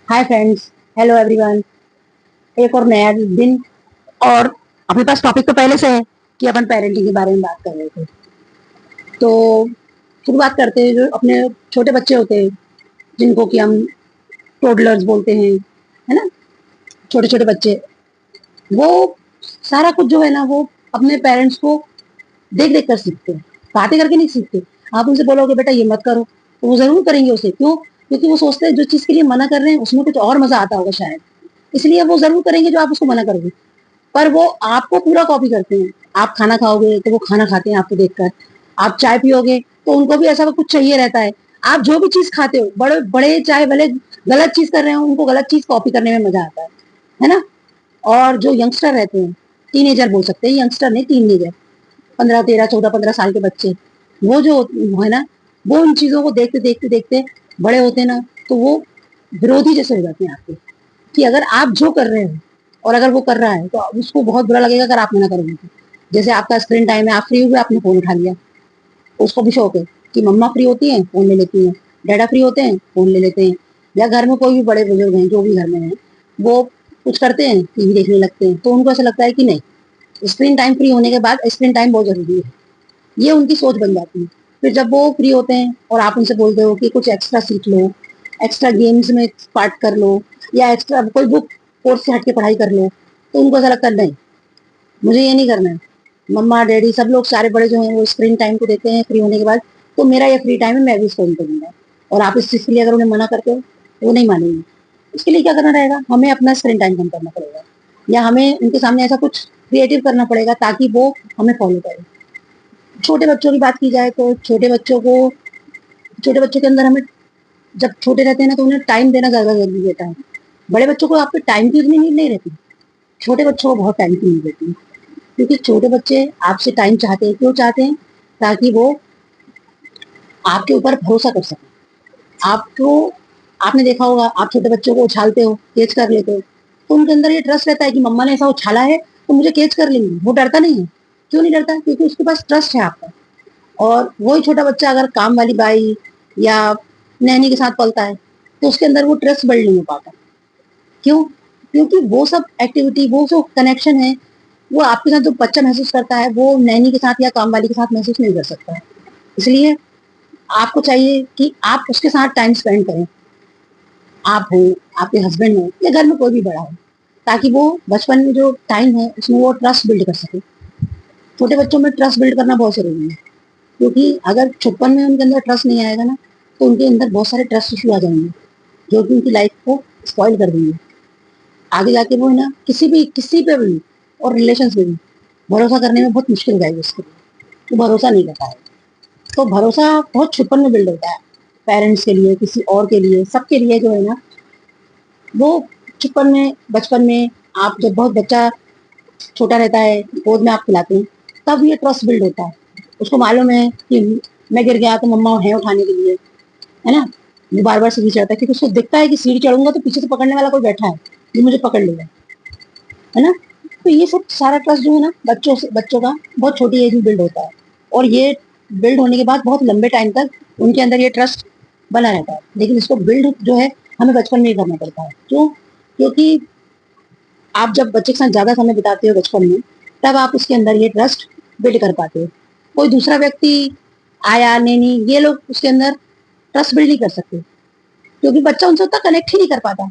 Hi friends. Hello everyone. एक और नया दिन। और अपने पास टॉपिक तो पहले से है कि अपन पेरेंटिंग के बारे में बात कर रहे थे। तो शुरुआत करते हैं। जो अपने छोटे बच्चे होते हैं जिनको कि हम टोडलर्स बोलते हैं, है ना, छोटे छोटे बच्चे, वो सारा कुछ जो है ना वो अपने पेरेंट्स को देख देख कर सीखते हैं। बातें करके नहीं सीखते। आप उनसे बोलोगे बेटा ये मत करो तो वो जरूर करेंगे उसे। क्यों? क्योंकि वो सोचते हैं जो चीज के लिए मना कर रहे हैं उसमें कुछ और मजा आता होगा शायद, इसलिए वो जरूर करेंगे जो आप उसको मना करोगे। पर वो आपको पूरा कॉपी करते हैं। आप खाना खाओगे तो वो खाना खाते हैं आपको देखकर। आप चाय पियोगे तो उनको भी ऐसा कुछ चाहिए रहता है। आप जो भी चीज खाते हो, बड़े बड़े चाहे भले गलत चीज कर रहे हो, उनको गलत चीज कॉपी करने में मजा आता है ना। और जो यंगस्टर रहते हैं, टीनेजर बोल सकते हैं, यंगस्टर नहीं टीनेजर, 15, 13, 14, 15 साल के बच्चे, वो जो है ना, वो इन चीजों को देखते देखते देखते बड़े होते हैं ना, तो वो विरोधी जैसे हो जाते हैं आपके। कि अगर आप जो कर रहे हो और अगर वो कर रहा है तो उसको बहुत बुरा लगेगा अगर आप मना करोगे तो। जैसे आपका स्क्रीन टाइम है, आप फ्री हुए आपने फोन उठा लिया, उसको भी शौक है कि मम्मा फ्री होती है फोन ले लेती है, डैडा फ्री होते हैं फोन ले लेते हैं, या घर में कोई भी बड़े बुजुर्ग हैं जो भी घर में है, वो कुछ करते हैं टीवी देखने लगते हैं, तो उनको ऐसा लगता है कि नहीं, स्क्रीन टाइम फ्री होने के बाद स्क्रीन टाइम बहुत जरूरी है। ये उनकी सोच बन जाती है। फिर जब वो फ्री होते हैं और आप उनसे बोलते हो कि कुछ एक्स्ट्रा सीख लो, एक्स्ट्रा गेम्स में पार्ट कर लो, या एक्स्ट्रा कोई बुक कोर्स से हट के पढ़ाई कर लो, तो उनको ऐसा लगता है नहीं, मुझे ये नहीं करना है। मम्मा डैडी सब लोग सारे बड़े जो हैं वो स्क्रीन टाइम को देते हैं फ्री होने के बाद, तो मेरा ये फ्री टाइम है, मैं भी इसको इनको दूंगा। और आप इस चीज के लिए अगर उन्हें मना करते हो तो वो नहीं मानेंगे। इसके लिए क्या करना रहेगा, हमें अपना स्क्रीन टाइम कम करना पड़ेगा, या हमें उनके सामने ऐसा कुछ क्रिएटिव करना पड़ेगा ताकि वो हमें फॉलो करें। छोटे बच्चों की बात की जाए तो छोटे बच्चों के अंदर हमें, जब छोटे रहते हैं ना तो उन्हें टाइम देना ज्यादा जरूरी रहता है। बड़े बच्चों को आपके टाइम की उतनी नीड नहीं रहती, छोटे बच्चों को बहुत टाइम की नीड रहती है। क्योंकि छोटे बच्चे आपसे टाइम चाहते हैं। क्यों चाहते हैं? ताकि वो आपके ऊपर भरोसा कर सके। आपको, आपने देखा होगा आप छोटे बच्चों को उछालते हो, कैच कर लेते हो, तो उनके अंदर ये ट्रस्ट रहता है कि मम्मा ने ऐसा उछाला है तो मुझे कैच कर लेंगी। वो डरता नहीं है। क्यों नहीं डरता? क्योंकि उसके पास ट्रस्ट है आपका। और वही छोटा बच्चा अगर काम वाली बाई या नैनी के साथ पलता है तो उसके अंदर वो ट्रस्ट बिल्ड नहीं हो पाता। क्यों? क्योंकि वो सब एक्टिविटी, वो जो कनेक्शन है, वो आपके साथ जो बच्चा महसूस करता है वो नैनी के साथ या काम वाली के साथ महसूस नहीं कर सकता है। इसलिए आपको चाहिए कि आप उसके साथ टाइम स्पेंड करें। आप हो, आपके हस्बैंड हो, या घर में कोई भी बड़ा हो, ताकि वो बचपन में जो टाइम है उसमें वो ट्रस्ट बिल्ड कर सके। छोटे बच्चों में ट्रस्ट बिल्ड करना बहुत जरूरी है। क्योंकि अगर छुटपन में उनके अंदर ट्रस्ट नहीं आएगा ना, तो उनके अंदर बहुत सारे ट्रस्ट इशू आ जाएंगे जो कि उनकी लाइफ को स्पॉइल कर देंगे। आगे जाके वो है ना किसी पे भी और रिलेशन में भी भरोसा करने में बहुत मुश्किल हो जाएगी उसके लिए। तो भरोसा नहीं करता है। तो भरोसा बहुत छुपन में बिल्ड होता है। पेरेंट्स के लिए, किसी और के लिए, सबके लिए जो है ना, वो छुपन में, बचपन में, आप जब बहुत बच्चा छोटा रहता है, गोद में आप खिलाते हैं, तब ये ट्रस्ट बिल्ड होता है। उसको मालूम है कि मैं गिर गया तो मम्मा है उठाने के लिए, है ना। वो बार बार सीढ़ी चढ़ता है क्योंकि उसको दिखता है कि सीढ़ी चढ़ूंगा तो पीछे से पकड़ने वाला कोई बैठा है जो मुझे पकड़ लेगा, है ना। तो ये सब सारा ट्रस्ट जो है ना बच्चों का बहुत छोटी एज में बिल्ड होता है। और ये बिल्ड होने के बाद बहुत लंबे टाइम तक उनके अंदर ये ट्रस्ट बना रहता है। लेकिन इसको बिल्ड जो है हमें बचपन में ही करना पड़ता है। क्यों? क्योंकि आप जब बच्चे के साथ ज्यादा समय बिताते हो बचपन में, तब आप उसके अंदर ये ट्रस्ट बिल्ड कर पाते हो। कोई दूसरा व्यक्ति आया, नैनी, ये लोग उसके अंदर ट्रस्ट बिल्ड नहीं कर सकते। क्योंकि बच्चा उनसे उतना कनेक्ट ही नहीं कर पाता।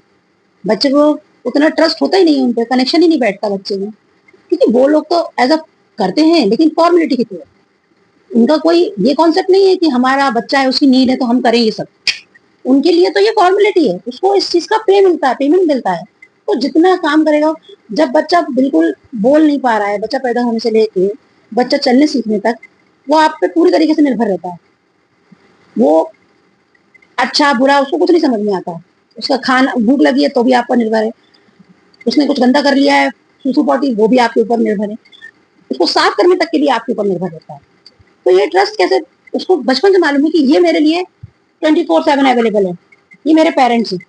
बच्चे को उतना ट्रस्ट होता ही नहीं है, उन पर कनेक्शन ही नहीं बैठता बच्चे में। क्योंकि वो लोग तो एज अ करते हैं लेकिन फॉर्मेलिटी की तरह। उनका कोई ये कॉन्सेप्ट नहीं है कि हमारा बच्चा है, उसकी नीड है तो हम करें ये सब। उनके लिए तो ये फॉर्मेलिटी है, उसको इस चीज का पे मिलता है, पेमेंट मिलता है। तो जितना काम करेगा, जब बच्चा बिल्कुल बोल नहीं पा रहा है, बच्चा पैदा होने से लेके बच्चा चलने सीखने तक, वो आप पे पूरी तरीके से निर्भर रहता है। वो अच्छा बुरा उसको कुछ नहीं समझ में आता। उसका खाना, भूख लगी है तो भी आप पर निर्भर है। उसने कुछ गंदा कर लिया है, सूसू पॉटी, वो भी आपके ऊपर निर्भर है। उसको साफ करने तक के लिए आपके ऊपर निर्भर रहता है। तो ये ट्रस्ट कैसे, उसको बचपन से मालूम है कि ये मेरे लिए 24/7 अवेलेबल है, ये मेरे पेरेंट्स हैं।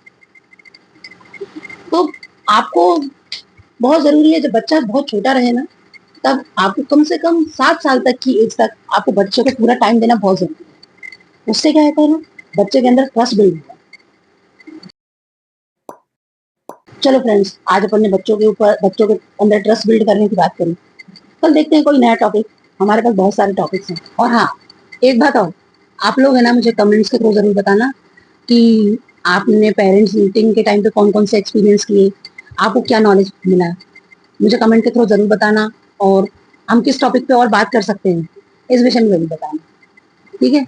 तो आपको बहुत जरूरी है, जब बच्चा बहुत छोटा रहे ना, तब आपको कम से कम 7 साल तक की एज तक आपको बच्चों को पूरा टाइम देना बहुत जरूरी है। उससे क्या होता है ना, बच्चे के अंदर ट्रस्ट बिल्ड होता है। चलो फ्रेंड्स, आज अपन ने बच्चों के अंदर ट्रस्ट बिल्ड करने की बात करी। कल देखते हैं कोई नया टॉपिक। हमारे पास बहुत सारे टॉपिक्स हैं। और हाँ, एक बात और, आप लोग है ना मुझे कमेंट्स के थ्रू जरूर बताना कि आपने पेरेंट्स मीटिंग के टाइम पे कौन कौन से एक्सपीरियंस किए, आपको क्या नॉलेज मिला। मुझे कमेंट के थ्रू जरूर बताना। और हम किस टॉपिक पे और बात कर सकते हैं, इस विषय में जरूर बताना। ठीक है।